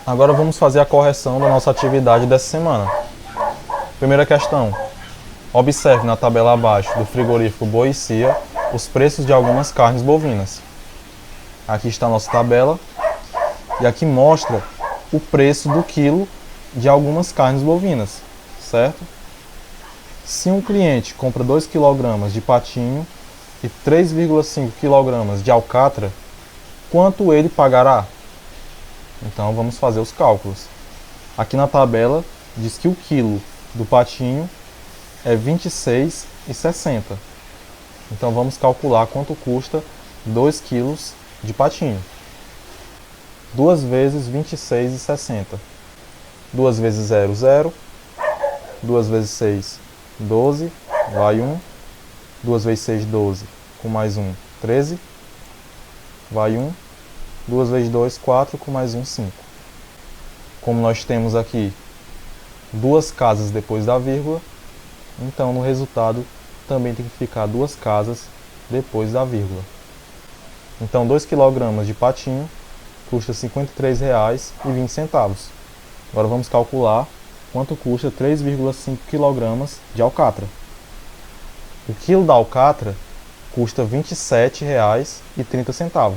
Agora vamos fazer a correção da nossa atividade dessa semana. Primeira questão. Observe na tabela abaixo do frigorífico Boicia os preços de algumas carnes bovinas. Aqui está a nossa tabela e aqui mostra o preço do quilo de algumas carnes bovinas, certo? Se um cliente compra 2 kg de patinho e 3,5 kg de alcatra, quanto ele pagará? Então vamos fazer os cálculos. Aqui na tabela diz que o quilo do patinho é R$ 26,60. Então vamos calcular quanto custa 2 kg de patinho. 2 vezes R$ 26,60. 2 vezes 0, 0. 2 vezes 6, 12. Vai 1. 2 vezes 6, 12. Com mais 1, 13. Vai 1. 2 vezes 2, 4. Com mais 1, 5. Como nós temos aqui duas casas depois da vírgula, então no resultado também tem que ficar duas casas depois da vírgula. Então 2 kg de patinho custa R$ 53,20. Agora vamos calcular quanto custa 3,5 kg de alcatra. O quilo da alcatra custa R$ 27,30.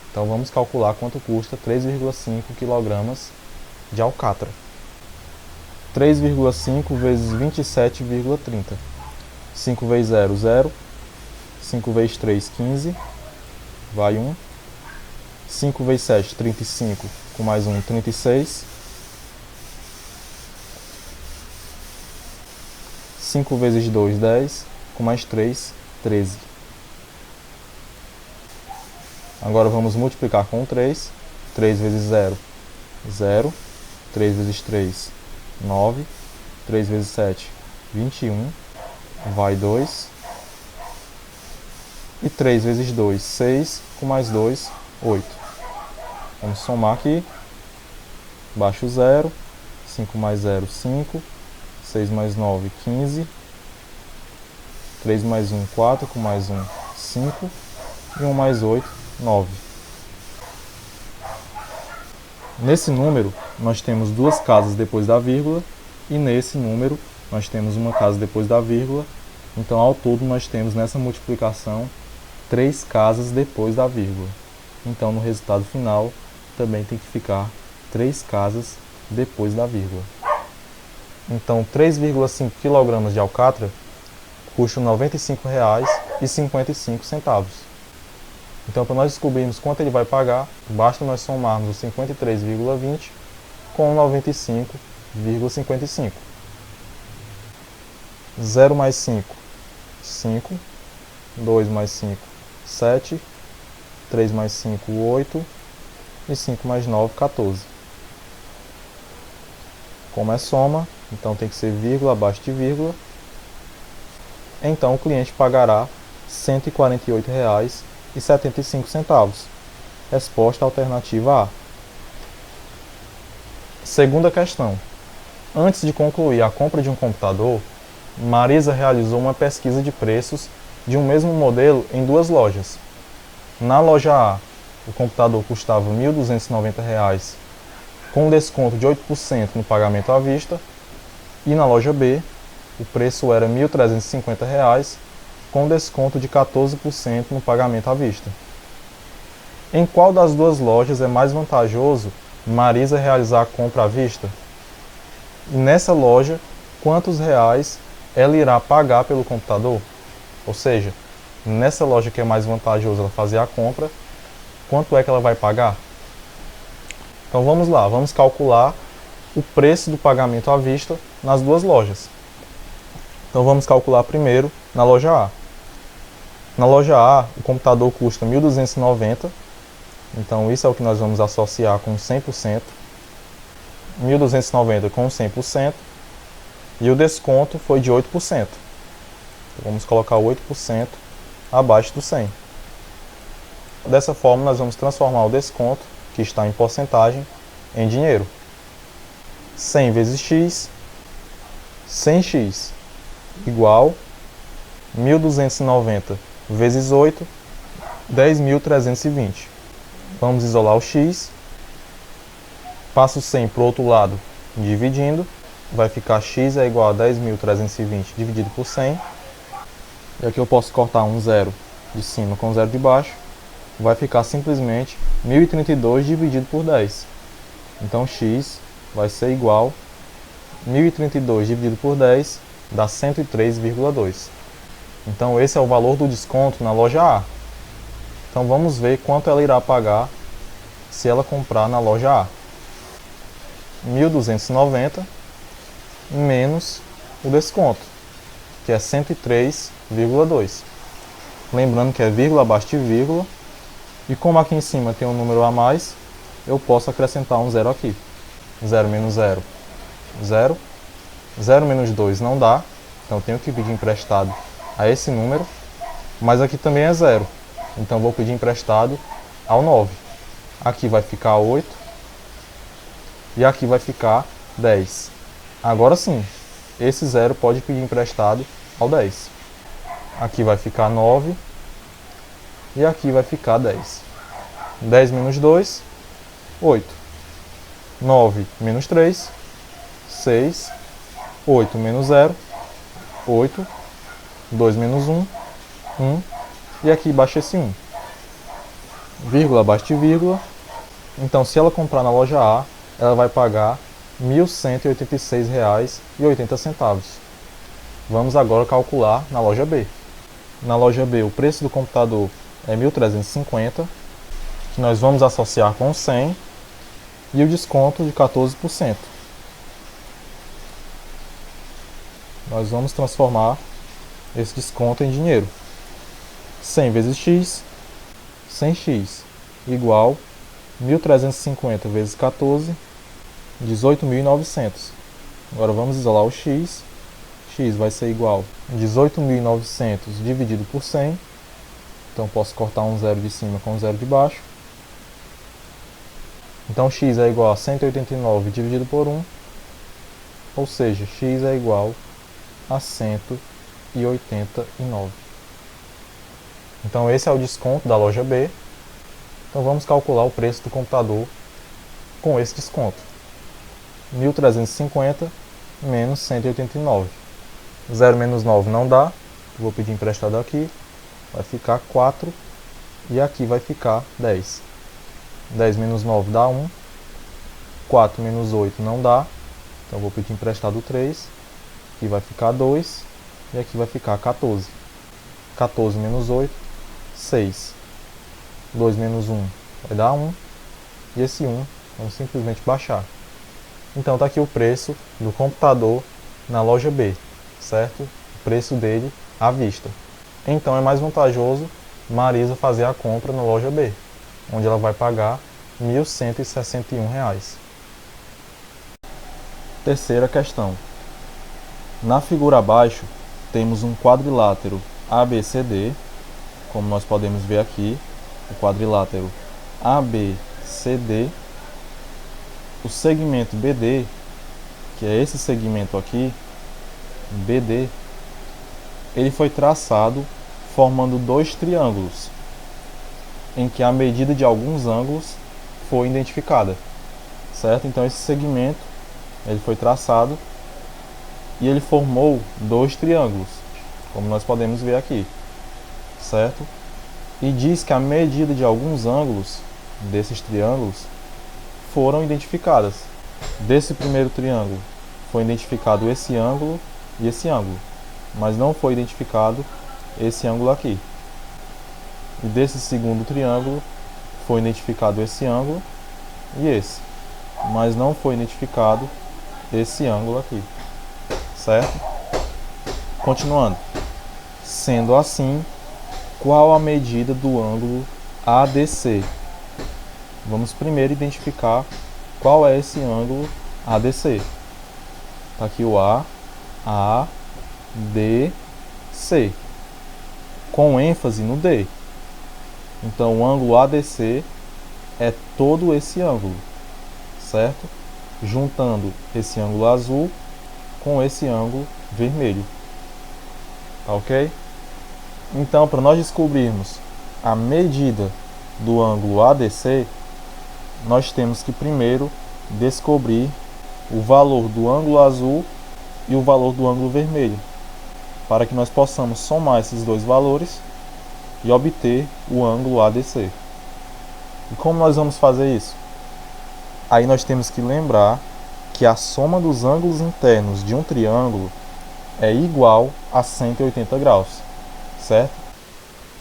Então vamos calcular quanto custa 3,5 kg de alcatra. 3,5 vezes 27,30. 5 vezes 0, 0. 5 vezes 3, 15. Vai 1. 5 vezes 7, 35. Com mais 1, 36. 5 vezes 2, 10. Com mais 3, 13. Agora vamos multiplicar com 3. 3 vezes 0, 0. 3 vezes 3, 9. 3 vezes 7, 21. Vai 2. E 3 vezes 2, 6. Com mais 2, 8. Vamos somar aqui. Baixo 0. 5 mais 0, 5. 6 mais 9, 15. 3 mais 1, 4. Com mais 1, 5. E 1 mais 8, 9. Nesse número, nós temos duas casas depois da vírgula, e nesse número, nós temos uma casa depois da vírgula. Então, ao todo, nós temos nessa multiplicação 3 casas depois da vírgula. Então, no resultado final, também tem que ficar 3 casas depois da vírgula. Então, 3,5 kg de alcatra custa R$ 95,55. Então, para nós descobrirmos quanto ele vai pagar, basta nós somarmos o 53,20 com o 95,55. 0 mais 5, 5. 2 mais 5, 7. 3 mais 5, 8. E 5 mais 9, 14. Como é soma, então tem que ser vírgula abaixo de vírgula. Então o cliente pagará R$ 148,75. Resposta alternativa A. Segunda questão. Antes de concluir a compra de um computador, Marisa realizou uma pesquisa de preços de um mesmo modelo em duas lojas. Na loja A, o computador custava R$ 1.290, com desconto de 8% no pagamento à vista, e na loja B, o preço era R$ 1.350, com desconto de 14% no pagamento à vista. Em qual das duas lojas é mais vantajoso Marisa realizar a compra à vista? E nessa loja, quantos reais ela irá pagar pelo computador? Ou seja, nessa loja que é mais vantajoso ela fazer a compra, quanto é que ela vai pagar? Então vamos lá, vamos calcular o preço do pagamento à vista nas duas lojas. Então vamos calcular primeiro na loja A. Na loja A, o computador custa R$ 1.290, então isso é o que nós vamos associar com 100%. 1.290 com 100%, e o desconto foi de 8%. Então vamos colocar 8% abaixo do 100. Dessa forma, nós vamos transformar o desconto, que está em porcentagem, em dinheiro. 100 vezes x, 100x, igual 1.290 vezes 8, 10.320. Vamos isolar o x. Passo 100 para o outro lado, dividindo. Vai ficar x é igual a 10.320 dividido por 100. E aqui eu posso cortar um zero de cima com um zero de baixo. Vai ficar simplesmente 1032 dividido por 10. Então x vai ser igual a 1032 dividido por 10 dá 103,2. Então esse é o valor do desconto na loja A. Então vamos ver quanto ela irá pagar se ela comprar na loja A. 1.290 menos o desconto, que é 103,2. Lembrando que é vírgula abaixo de vírgula. E como aqui em cima tem um número a mais, eu posso acrescentar um zero aqui. 0 menos 0, 0. 0 menos 2 não dá, então eu tenho que pedir emprestado a esse número. Mas aqui também é 0, então eu vou pedir emprestado ao 9. Aqui vai ficar 8 e aqui vai ficar 10. Agora sim, esse 0 pode pedir emprestado ao 10. Aqui vai ficar 9 e aqui vai ficar 10. 10 menos 2, 8. 9 menos 3, 6. 8 menos 0, 8. 2 menos 1, 1. E aqui baixa esse 1. Vírgula abaixo de vírgula. Então, se ela comprar na loja A, ela vai pagar R$ 1.186,80. Vamos agora calcular na loja B. Na loja B, o preço do computador é 1.350, que nós vamos associar com 100, e o desconto de 14%. Nós vamos transformar esse desconto em dinheiro. 100 vezes x, 100x, igual 1.350 vezes 14, 18.900. Agora vamos isolar o x. X vai ser igual a 18.900 dividido por 100. Então posso cortar um zero de cima com um zero de baixo. Então x é igual a 189 dividido por 1. Ou seja, x é igual a 189. Então esse é o desconto da loja B. Então vamos calcular o preço do computador com esse desconto. 1.350 menos 189. 0 menos 9 não dá. Vou pedir emprestado aqui. Vai ficar 4. E aqui vai ficar 10. 10 menos 9 dá 1. 4 menos 8 não dá. Então vou pedir emprestado 3. Aqui vai ficar 2. E aqui vai ficar 14. 14 menos 8, 6. 2 menos 1 vai dar 1. E esse 1 vamos simplesmente baixar. Então está aqui o preço do computador na loja B, certo? O preço dele à vista. Então é mais vantajoso Marisa fazer a compra na loja B, onde ela vai pagar R$ 1.161. Terceira questão. Na figura abaixo temos um quadrilátero ABCD, como nós podemos ver aqui, o quadrilátero ABCD. O segmento BD, que é esse segmento aqui, BD, ele foi traçado formando dois triângulos, em que a medida de alguns ângulos foi identificada, certo? Então esse segmento ele foi traçado e ele formou dois triângulos, como nós podemos ver aqui, certo? E diz que a medida de alguns ângulos desses triângulos foram identificadas. Desse primeiro triângulo foi identificado esse ângulo e esse ângulo, mas não foi identificado esse ângulo aqui. E desse segundo triângulo foi identificado esse ângulo e esse, mas não foi identificado esse ângulo aqui, certo? Continuando. Sendo assim, qual a medida do ângulo ADC? Vamos primeiro identificar qual é esse ângulo ADC. Está aqui o ADC, com ênfase no D. Então o ângulo ADC é todo esse ângulo, certo? Juntando esse ângulo azul com esse ângulo vermelho. Tá ok? Então, para nós descobrirmos a medida do ângulo ADC, nós temos que primeiro descobrir o valor do ângulo azul e o valor do ângulo vermelho, para que nós possamos somar esses dois valores e obter o ângulo ADC. E como nós vamos fazer isso? Aí nós temos que lembrar que a soma dos ângulos internos de um triângulo é igual a 180 graus, certo?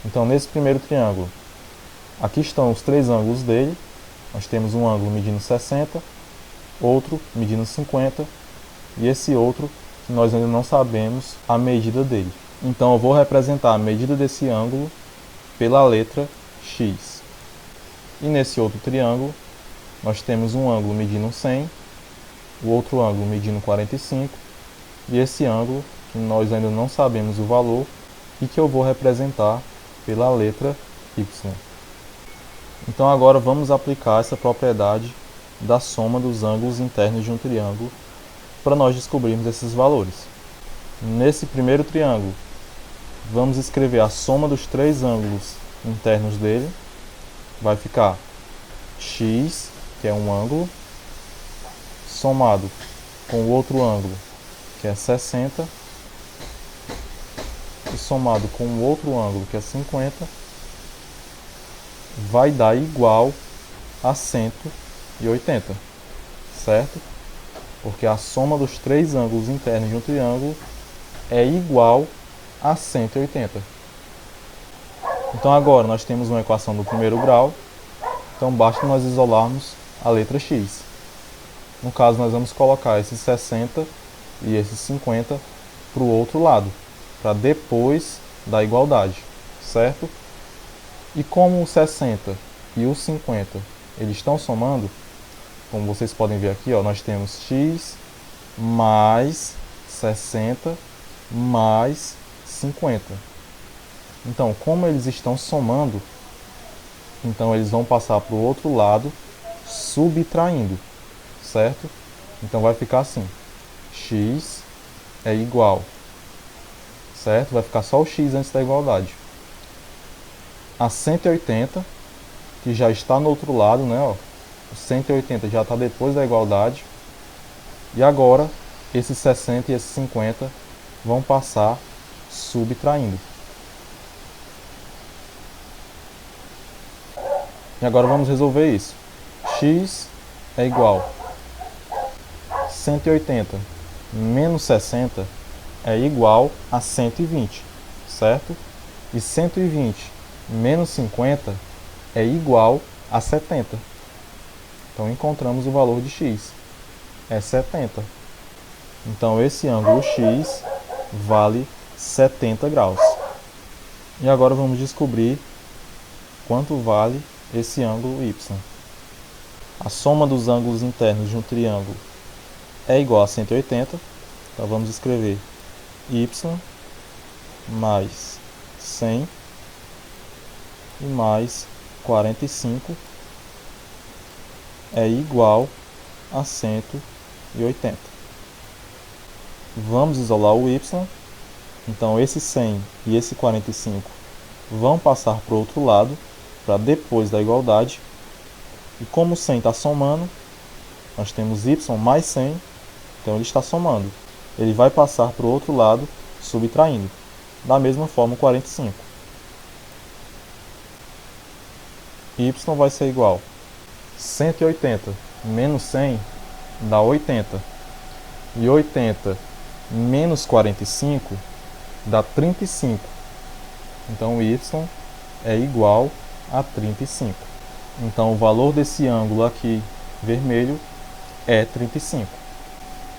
Então, nesse primeiro triângulo, aqui estão os três ângulos dele. Nós temos um ângulo medindo 60, outro medindo 50 e esse outro que nós ainda não sabemos a medida dele. Então, eu vou representar a medida desse ângulo pela letra X. E nesse outro triângulo, nós temos um ângulo medindo 100, o outro ângulo medindo 45 e esse ângulo que nós ainda não sabemos o valor e que eu vou representar pela letra Y. Então agora vamos aplicar essa propriedade da soma dos ângulos internos de um triângulo para nós descobrirmos esses valores. Nesse primeiro triângulo, vamos escrever a soma dos três ângulos internos dele. Vai ficar X, que é um ângulo, somado com o outro ângulo, que é 60, e somado com o outro ângulo, que é 50, vai dar igual a 180, certo? Porque a soma dos três ângulos internos de um triângulo é igual a 180. Então agora nós temos uma equação do primeiro grau, então basta nós isolarmos a letra X. No caso, nós vamos colocar esses 60 e esses 50 para o outro lado, para depois da igualdade, certo? E como o 60 e o 50 eles estão somando, como vocês podem ver aqui, ó, nós temos X mais 60 mais 50. Então, como eles estão somando, então eles vão passar para o outro lado subtraindo, certo? Então vai ficar assim, X é igual, certo? Vai ficar só o X antes da igualdade, a 180, que já está no outro lado, né? Ó, o 180 já está depois da igualdade, e agora esses 60 e esses 50 vão passar subtraindo. E agora vamos resolver isso. X é igual a 180 menos 60 é igual a 120, certo? E 120 menos 50 é igual a 70. Então encontramos o valor de X, é 70. Então esse ângulo X vale 70 graus. E agora vamos descobrir quanto vale esse ângulo Y. A soma dos ângulos internos de um triângulo é igual a 180. Então vamos escrever Y mais 100 e mais 45 é igual a 180. Vamos isolar o Y. Então esse 100 e esse 45 vão passar para o outro lado, para depois da igualdade. E como o 100 está somando, nós temos Y mais 100, então ele está somando. Ele vai passar para o outro lado, subtraindo. Da mesma forma o 45. Y vai ser igual a 180 menos 100 dá 80. E 80 menos 45 dá 35. Então Y é igual a 35. Então o valor desse ângulo aqui vermelho é 35.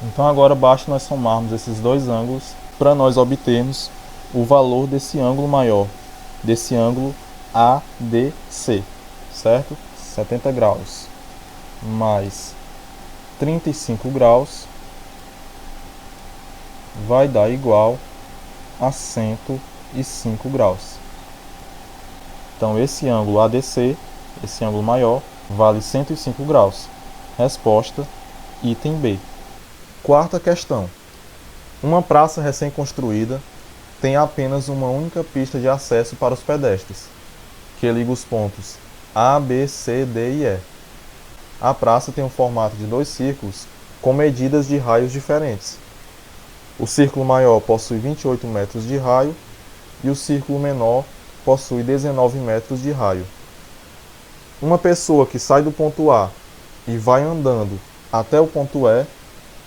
Então agora basta nós somarmos esses dois ângulos para nós obtermos o valor desse ângulo maior, desse ângulo ADC, certo? 70 graus mais 35 graus vai dar igual a 105 graus. Então esse ângulo ADC, esse ângulo maior, vale 105 graus. Resposta, item B. Quarta questão. Uma praça recém-construída tem apenas uma única pista de acesso para os pedestres, que liga os pontos A, B, C, D e E. A praça tem um formato de 2 círculos com medidas de raios diferentes. O círculo maior possui 28 metros de raio e o círculo menor possui 19 metros de raio. Uma pessoa que sai do ponto A e vai andando até o ponto E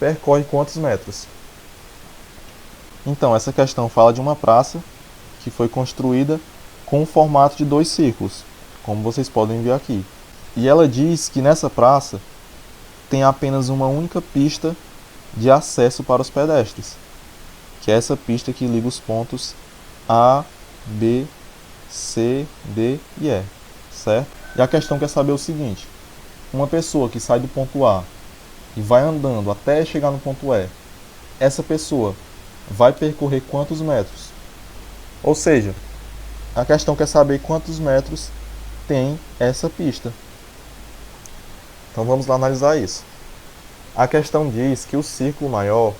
percorre quantos metros? Então, essa questão fala de uma praça que foi construída com um formato de 2 círculos, como vocês podem ver aqui. E ela diz que nessa praça tem apenas uma única pista de acesso para os pedestres, que é essa pista que liga os pontos A, B, C, D e E, certo? E a questão quer saber o seguinte: uma pessoa que sai do ponto A e vai andando até chegar no ponto E, essa pessoa vai percorrer quantos metros? Ou seja, a questão quer saber quantos metros tem essa pista. Então vamos lá analisar isso. A questão diz que o círculo maior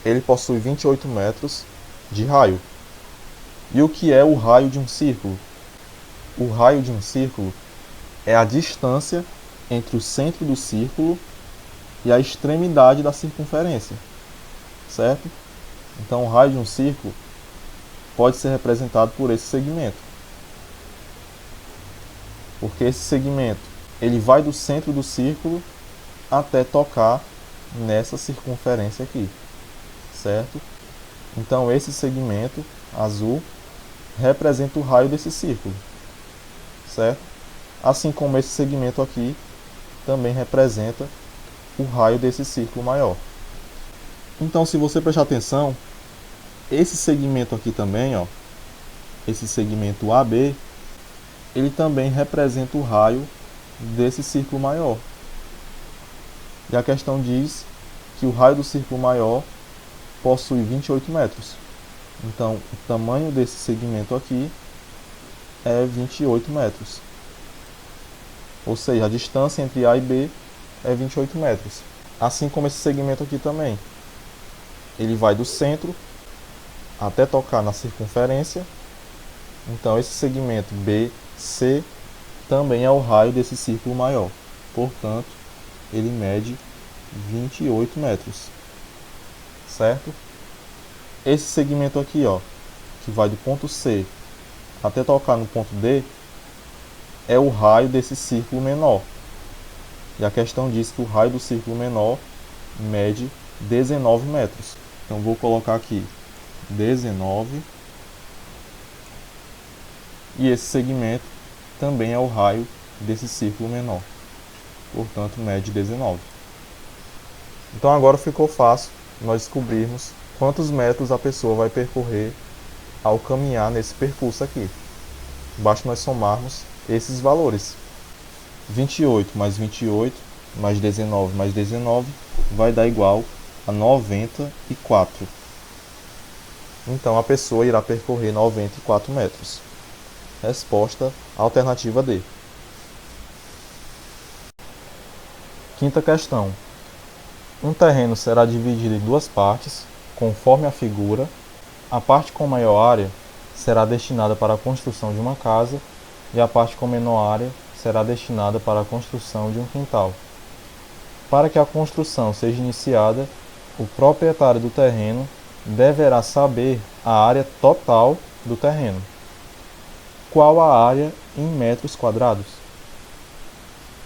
ele possui 28 metros de raio. E o que é o raio de um círculo? O raio de um círculo é a distância entre o centro do círculo e a extremidade da circunferência, certo? Então o raio de um círculo pode ser representado por esse segmento. Porque esse segmento ele vai do centro do círculo até tocar nessa circunferência aqui, certo? Então esse segmento azul representa o raio desse círculo, certo? Assim como esse segmento aqui também representa o raio desse círculo maior. Então, se você prestar atenção, esse segmento aqui também, ó, esse segmento AB, ele também representa o raio desse círculo maior. E a questão diz que o raio do círculo maior possui 28 metros. Então, o tamanho desse segmento aqui é 28 metros. Ou seja, a distância entre A e B é 28 metros. Assim como esse segmento aqui também. Ele vai do centro até tocar na circunferência. Então, esse segmento BC também é o raio desse círculo maior. Portanto, ele mede 28 metros. Certo? Esse segmento aqui, ó, que vai do ponto C até tocar no ponto D, é o raio desse círculo menor. E a questão diz que o raio do círculo menor mede 19 metros. Então vou colocar aqui 19. E esse segmento também é o raio desse círculo menor. Portanto, mede 19. Então agora ficou fácil nós descobrirmos quantos metros a pessoa vai percorrer ao caminhar nesse percurso aqui. Basta nós somarmos esses valores. 28 mais 28 mais 19 mais 19 vai dar igual a 94. Então a pessoa irá percorrer 94 metros. Resposta alternativa D. Quinta questão. Um terreno será dividido em 2 partes, conforme a figura. A parte com maior área será destinada para a construção de uma casa e a parte com menor área será destinada para a construção de um quintal. Para que a construção seja iniciada, o proprietário do terreno deverá saber a área total do terreno. Qual a área em metros quadrados?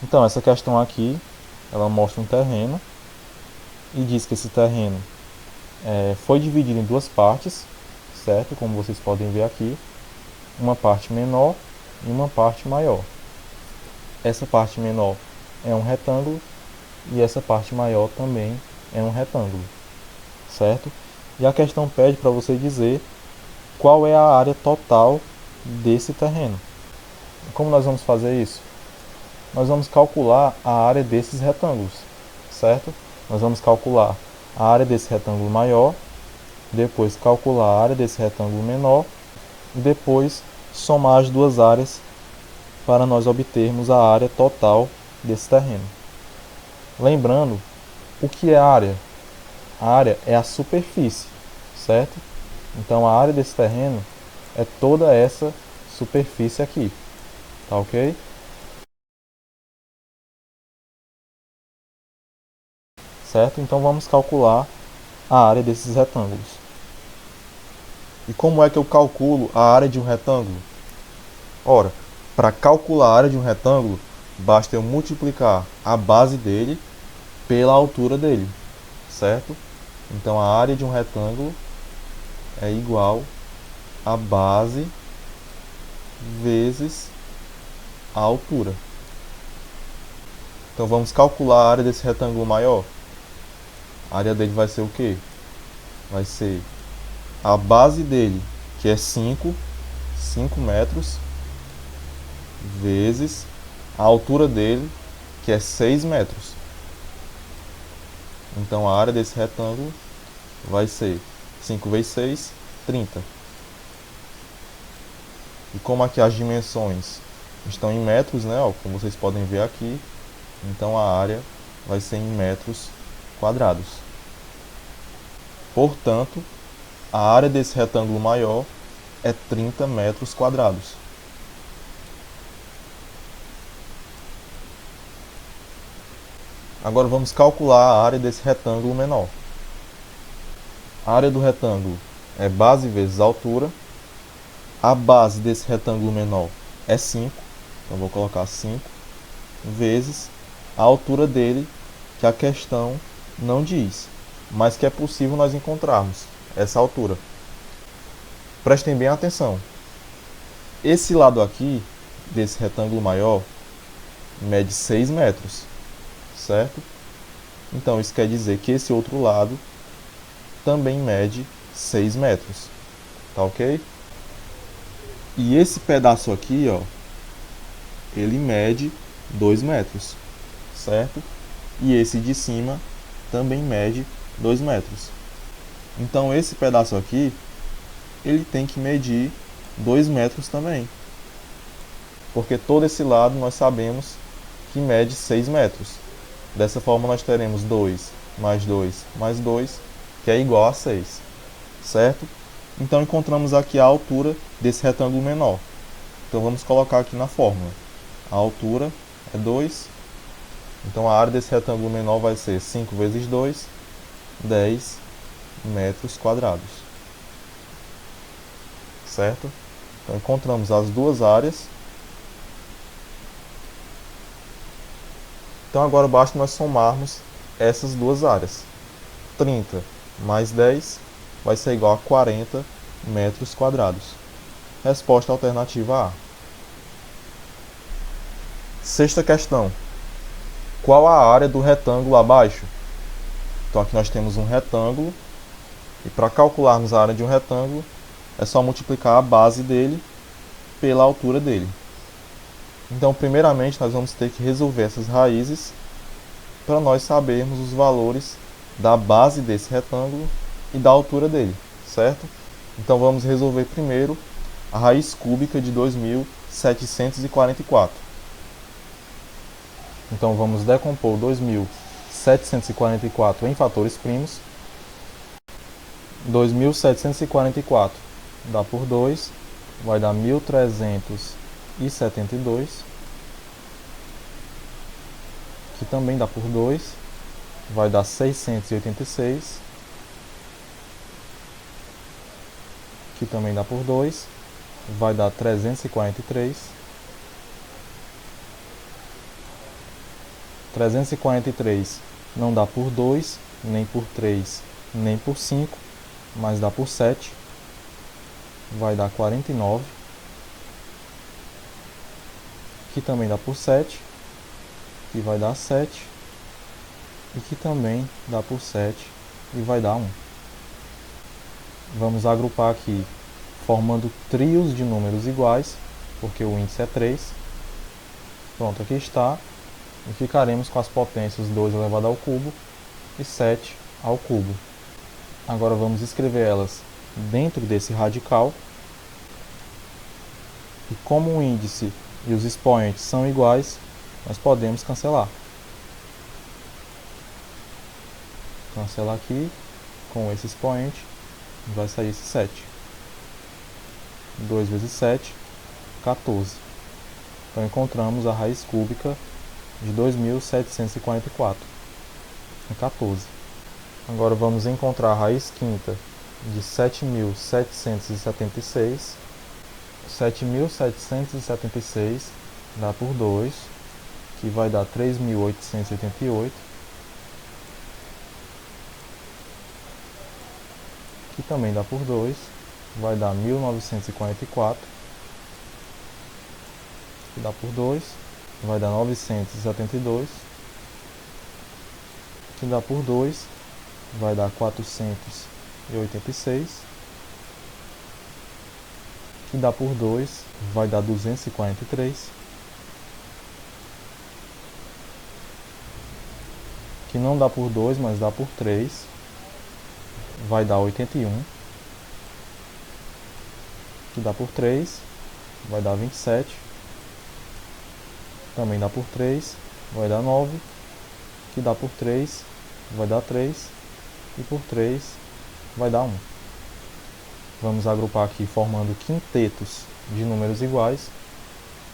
Então, essa questão aqui, ela mostra um terreno e diz que esse terreno foi dividido em 2 partes, certo? Como vocês podem ver aqui, uma parte menor e uma parte maior. Essa parte menor é um retângulo e essa parte maior também é um retângulo, certo? E a questão pede para você dizer qual é a área total desse terreno. Como nós vamos fazer isso? Nós vamos calcular a área desses retângulos, certo? Nós vamos calcular a área desse retângulo maior, depois calcular a área desse retângulo menor e depois somar as duas áreas para nós obtermos a área total desse terreno. Lembrando, o que é a área? A área é a superfície, certo? Então a área desse terreno é toda essa superfície aqui, tá ok? certo? Então vamos calcular a área desses retângulos. E como é que eu calculo a área de um retângulo? Ora, para calcular a área de um retângulo, basta eu multiplicar a base dele pela altura dele, certo? Então a área de um retângulo é igual a base vezes a altura. Então vamos calcular a área desse retângulo maior. A área dele vai ser o quê? Vai ser a base dele, que é 5 metros, vezes a altura dele, que é 6 metros. Então a área desse retângulo vai ser 5 vezes 6, 30. E como aqui as dimensões estão em metros, né, ó, como vocês podem ver aqui, então a área vai ser em metros quadrados. Portanto, a área desse retângulo maior é 30 metros quadrados. Agora vamos calcular a área desse retângulo menor. A área do retângulo é base vezes altura. A base desse retângulo menor é 5, então vou colocar 5, vezes a altura dele, que a questão não diz, mas que é possível nós encontrarmos essa altura. Prestem bem atenção. Esse lado aqui, desse retângulo maior, mede 6 metros, certo? Então isso quer dizer que esse outro lado também mede 6 metros, tá ok? E esse pedaço aqui, ó, ele mede 2 metros, certo? E esse de cima também mede 2 metros. Então esse pedaço aqui, ele tem que medir 2 metros também. Porque todo esse lado nós sabemos que mede 6 metros. Dessa forma nós teremos 2 mais 2 mais 2, que é igual a 6, certo? Então encontramos aqui a altura desse retângulo menor. Então vamos colocar aqui na fórmula. A altura é 2. Então a área desse retângulo menor vai ser 5 vezes 2, 10 metros quadrados. Certo? Então encontramos as duas áreas. Então agora basta nós somarmos essas duas áreas. 30 mais 10 vai ser igual a 40 metros quadrados. Resposta alternativa A. Sexta questão. Qual a área do retângulo abaixo? Então aqui nós temos um retângulo, e para calcularmos a área de um retângulo, é só multiplicar a base dele pela altura dele. Então primeiramente nós vamos ter que resolver essas raízes para nós sabermos os valores da base desse retângulo e da altura dele, certo? Então vamos resolver primeiro a raiz cúbica de 2.744. Então vamos decompor 2.744 em fatores primos. 2.744 dá por 2, vai dar 1.372, que também dá por 2, vai dar 686, que também dá por 2, vai dar 343. 343 não dá por 2, nem por 3, nem por 5, mas dá por 7, vai dar 49, que também dá por 7, que vai dar 7, e que também dá por 7, e vai dar 1. Vamos agrupar aqui, formando trios de números iguais, porque o índice é 3. Pronto, aqui está. E ficaremos com as potências 2 elevado ao cubo e 7 ao cubo. Agora vamos escrever elas dentro desse radical. E como o índice e os expoentes são iguais, nós podemos cancelar. Cancela aqui com esse expoente, vai sair esse 7. 2 vezes 7, 14. Então encontramos a raiz cúbica de 2.744. é 14. Agora vamos encontrar a raiz quinta de 7.776. 7.776 dá por 2, que vai dar 3.888. Que também dá por 2, vai dar 1.944. Que dá por 2, vai dar 972. Que dá por 2, vai dar 486. Que dá por 2, vai dar 243. Que não dá por 2, mas dá por 3, vai dar 81. Que dá por 3, vai dar 27. Também dá por 3, vai dar 9. Que dá por 3, vai dar 3. E por 3, vai dar 1. Vamos agrupar aqui formando quintetos de números iguais,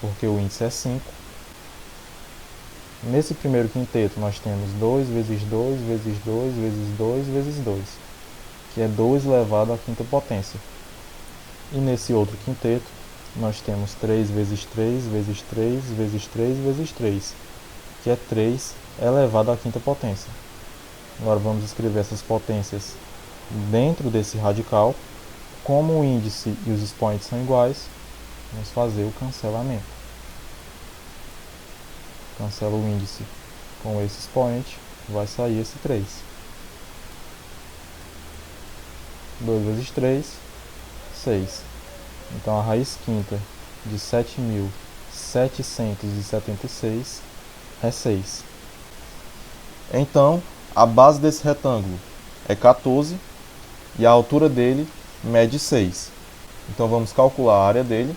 porque o índice é 5. Nesse primeiro quinteto nós temos 2 vezes 2 vezes 2 vezes 2 vezes 2, que é 2 elevado à quinta potência. E nesse outro quinteto nós temos 3 vezes 3 vezes 3 vezes 3 vezes 3, que é 3 elevado à quinta potência. Agora vamos escrever essas potências dentro desse radical. Como o índice e os expoentes são iguais, vamos fazer o cancelamento. Cancela o índice com esse expoente, vai sair esse 3. 2 vezes 3, 6. Então a raiz quinta de 7.776 é 6. Então, a base desse retângulo é 14 e a altura dele mede 6. Então vamos calcular a área dele.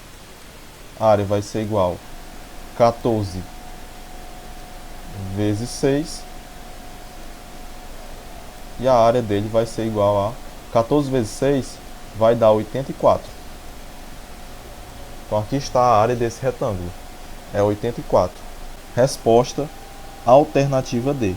A área vai ser igual a 14 vezes 6. E a área dele vai ser igual a 14 vezes 6, vai dar 84. Então aqui está a área desse retângulo. É 84. Resposta alternativa D.